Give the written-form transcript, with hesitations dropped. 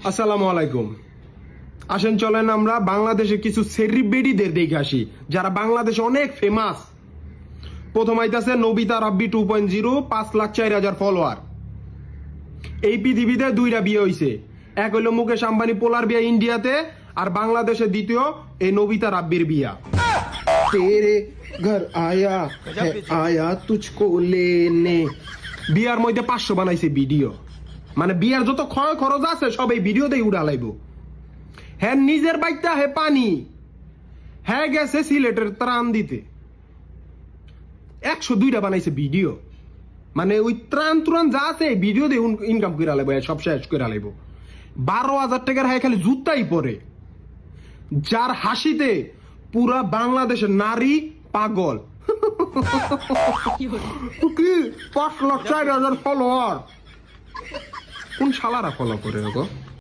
আসসালামু আলাইকুম। আসেন চলেন আমরা বাংলাদেশে কিছু সেলিব্রিটিদের দেখে আসি যারা বাংলাদেশে অনেক ফেমাস। প্রথম আইতাছে নবিতা রাব্বি 2.0, 5,04,000 ফলোয়ার। এই পৃথিবীতে দুইটা বিয়ে হইছে, এক হইলো মুকেশ আম্বানি পোলার বিয়া ইন্ডিয়াতে, আর বাংলাদেশে দ্বিতীয় এই নবিতা রাব্বির বিয়া। তেরে ঘর আয়া আয়া তুঝকো লেনে। বিয়ার মধ্যে 500 বানাইছে ভিডিও, মানে বিয়ার যত ক্ষয় খরচ আছে সব এই ভিডিওতেই উড়া লাইব। হ্যাঁ নিজের বাইকটা হে পানি, হ্যাঁ গেছে সিলেটের ত্রাণ দিতে। 102টা বানাইছে ভিডিও, মানে ওই ত্রাণ যা আছে ভিডিও দিয়ে ইনকাম করে লাইব, সব শেষ করে লাইব। 12,000 টাকার হ্যাঁ খালি জুতাই পরে, যার হাসিতে পুরা বাংলাদেশের নারী পাগল। কি 5,04,000 ফলোয়ার, কোন শালারা ফলো করে গো?